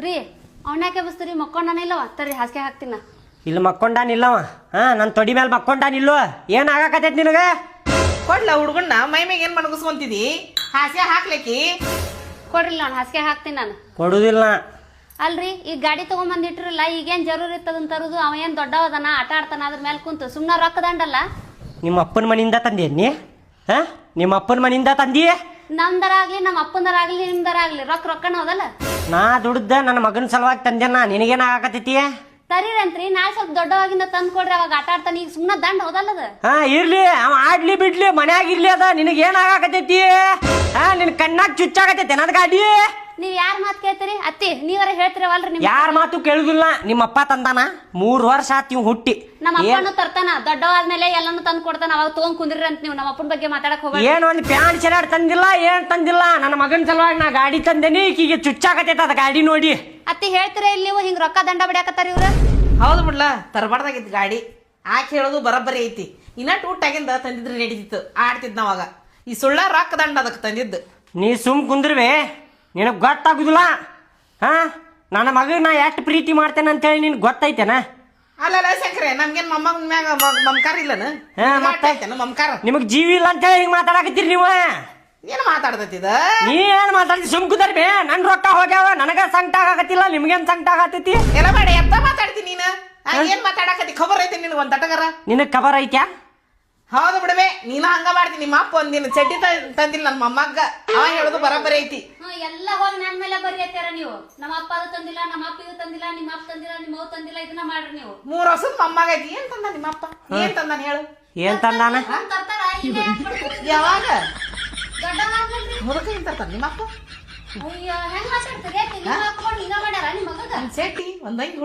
ರೀ ಅವನ್ಯಾಕೆ ಬಸ್ತೀರಿ ಮಕ್ಕೊಂಡಾನಿಲ್ಲವ ತರಿ ಹಾಸಿಗೆ ಹಾಕ್ತೀನ ಇಲ್ಲಿ ಮಕ್ಕೊಂಡಾನಿಲ್ಲವ ನನ್ನ ತೊಡಿ ಮೇಲೆ ಮಕ್ಕೊಂಡಾನಿಲ್ಲೋ ಏನು ಆಗಾಕತೈತಿ ನಿನಗೆ ಕೊಡ್ಲ ಹುಡುಗಣ್ಣ ಮೈ ಮೇಲೆ ಏನು ಮಣಗಿಸ್ಕೊಂತಿದಿ ಹಾಸ್ಯ ಹಾಕ್ಲಿಕ್ಕಿ ಕೊಡ್ರಿಲ್ಲ ನಾನು ಹಾಸಿಗೆ ಹಾಕ್ತೀನಿ ನಾನು ಕೊಡುದಿಲ್ಲ ಅಲ್ರಿ ಈಗ ಗಾಡಿ ತಗೊಂಬಂದಿಟ್ರಲ್ಲ ಈಗೇನು ಜರೂರ್ ಇರ್ತದನ್ ತರುದು ಅವ ಏನು ದೊಡ್ಡವದನ ಆಟ ಆಡ್ತಾನ ಅದ್ರ ಮೇಲೆ ಕುಂತು ಸುಮ್ಮನೆ ರೊಕ್ಕದಂಡಲ್ಲ ನಿಮ್ಮ ಅಪ್ಪನ ಮನೆಯಿಂದ ತಂದೇನಿ ನಿಮ್ಮ ಅಪ್ಪನ ಮನೆಯಿಂದ ತಂದಿ ನಮ್ದರ ಆಗ್ಲಿ ನಮ್ಮ ಅಪ್ಪಂದರ ಆಗ್ಲಿ ನಿಮ್ದರ ಆಗ್ಲಿ ರೊಕ್ಕನ ಹೋದಲ್ಲ ನಾ ದುಡ್ದ ನನ್ನ ಮಗನ ಸಲುವಾಗಿ ತಂದೇನ ನಿನಗೇನು ಆಗಾಕತೈತಿ ತರೀರಂತ್ರಿ ನಾಳೆ ಸ್ವಲ್ಪ ದೊಡ್ಡವಾಗಿಂದ ತಂದು ಕೊಡ್ರಿ ಅವಾಗ ಆಟ ಆಡ್ತಾನೆ ಈಗ ಸುಮ್ಮನೆ ದಂಡ ಹೋದಲ್ಲದ ಇರ್ಲಿ ಅವ ಆಡ್ಲಿ ಬಿಡ್ಲಿ ಮನ್ಯಾಗ ಇರ್ಲಿ ಅದ ನಿನಗೇನು ಆಗಾಕತೈತಿ ನಿನ್ ಕಣ್ಣಾಗ ಚುಚ್ಚಾಗತೈತಿ ನನ್ನ ಗಾಡಿ ನೀವ್ ಯಾರ ಮಾತು ಕೇಳ್ತೀರಿ ಅತ್ತಿ ನೀವರ ಹೇಳ್ತಿರವಲ್ರಿ ನಿಮ್ ಯಾರ ಮಾತು ಕೇಳುದಿಲ್ಲ ನಿಮ್ಮ ಅಪ್ಪ ತಂದಾನ 3 ವರ್ಷ ಆತ್ ಇವ್ ಹುಟ್ಟಿ ನಮ್ಮ ಅಪ್ಪನು ತರ್ತಾನ ದೊಡ್ಡವಾದ್ಮೇಲೆ ಎಲ್ಲಾನು ತಂದು ಕೊಡ್ತಾನ ಅವಾಗ ತಗೊಂಡ್ ಕುಂದ್ರಿ ಅಂತ ನೀವು ನಮ್ಮ ಅಪ್ಪನ ಬಗ್ಗೆ ಮಾತಾಡಕ್ ಹೋಗ್ಬೇಡಿ ಏನ್ ಒಂದ್ ಪ್ಯಾಂಟ್ ಶರ್ಟ್ ತಂದಿಲ್ಲ ಏನ್ ತಂದಿಲ್ಲ ನನ್ನ ಮಗನ ಸಲುವಾಗಿ ನಾ ಗಾಡಿ ತಂದೇನಿ ಈಕಿಗೆ ಚುಚ್ಚಾಕತೈತ ಅದ ಗಾಡಿ ನೋಡಿ ಅತ್ತಿ ಹೇಳ್ತೀರ ಇಲ್ಲಿ ನೀವು ಹಿಂಗ್ ರೊಕ್ಕ ದಂಡ ಬಿಡಾಕತ್ತಾರ ಇವ್ರ ಹೌದು ಬಿಡ್ಲ ತರಬಾರ್ದಾಗಿತ್ತು ಗಾಡಿ ಆಕೆ ಹೇಳೋದು ಬರಬ್ಬರಿ ಐತಿ ಇನ್ನ ಟೂಟಾಗಿಂದ ತಂದಿದ್ರೆ ನಡೀತಿತ್ತು ಆಡ್ತಿದ್ ನಾವಾಗ ಈ ಸುಳ್ಳ ರೊಕ್ಕ ದಂಡ ಅದಕ್ಕೆ ತಂದಿದ್ದು ನೀ ಸುಮ್ ಕುಂದ್ರವೆ ನಿನಗ್ ಗೊತ್ತಾಗುದಿಲ್ಲ ನನ್ನ ಮಗ ನಾ ಎಷ್ಟು ಪ್ರೀತಿ ಮಾಡ್ತೇನೆ ಅಂತೇಳಿ ನಿನ್ಗೆ ಗೊತ್ತೈತೇನ ಅಲ್ಲಲ್ಲ ಶಂಕರೆ ನಮ್ಗೇನ್ ಮೊಮ್ಮಗನ ಮ್ಯಾಗ ಮಮಕಾರ ಇಲ್ಲನ ಮಮಕಾರ ನಿಮಗ್ ಜೀವಿ ಇಲ್ಲ ಅಂತೇಳಿ ಹಿಂಗ್ ಮಾತಾಡಕತ್ತೀರಿ ನೀವು ಏನ್ ಮಾತಾಡ್ತೈತಿದ ನೀ ಏನ್ ಮಾತಾಡ್ತಿ ಸುಮ್ ಕುಂದರ್ಬೇ ನನ್ ರೊಕ್ಕ ಹೋಗ್ಯಾವ ನನಗ ಸಂಕಟ ಆಗತ್ತಿಲ್ಲ ನಿಮ್ಗೇನ್ ಸಂಕಟ ಆಗತೈತಿ ಎಲ್ಲ ಬೇಡ ಎತ್ತ ಮಾತಾಡ್ತೀನಿ ನೀನ ಏನ್ ಮಾತಾಡಕತ್ತಿ ಖಬರ್ ಐತಿ ನಿನಗೆ ಒಂದ್ ತಟಗರ ನಿನಗ್ ಖಬರ್ ಐತ್ಯಾ ಹೌದು ಬಿಡವೆ ನೀನ ಹಂಗ ಮಾಡ್ತೀನಿ ನಿಮ್ಮ ಅಪ್ಪ ಒಂದಿನ ಚಡ್ಡಿ ತಂದಿಲ್ಲ ನನ್ನ ಮೊಮ್ಮಗ ಅವ ಹೇಳೋದು ಬರಬ್ಬರಿ ಐತಿ ಎಲ್ಲ ಹೋಗಿ ನನ್ ಮೇಲೆ ಬರಿ ಐತಾರ ನೀವು ನಮ್ಮ ಅಪ್ಪ ಅದು ತಂದಿಲ್ಲ ನಮ್ಮ ಅಪ್ಪ ಇದು ತಂದಿಲ್ಲ ನಿಮ್ಮ ಅಪ್ಪ ತಂದಿಲ್ಲ ನಿಮ್ಮ ಅವ್ವ ತಂದಿಲ್ಲ ಇದನ್ನ ಮಾಡ್ರಿ ನೀವು 3 ವರ್ಷದ ಮೊಮ್ಮಗ ಐತಿ ಏನ್ ತಂದ ನಿಮ್ಮ ಅಪ್ಪ ಏನ್ ತಂದಾನ ಹೇಳು ಏನ್ ತಂದಾನ ತರ್ತಾರ ಯಾವಾಗ ದೊಡ್ಡವಾಗ್ಬಿಡ್ರಿ ಮುದುಕ ಏನ್ ತರ್ತಾನ ನಿಮ್ಮ ಅಪ್ಪ ಅಯ್ಯೋ ಹೆಂಗ್ ಮಾತಾಡ್ತೀರಿ ನಿಮ್ಮ ಅಪ್ಪ ನೀನ ಮಾಡ್ಯಾರ ನಿಮ್ಮ ಮಗಗ ಚಡ್ಡಿ ಒಂದಂಗಿ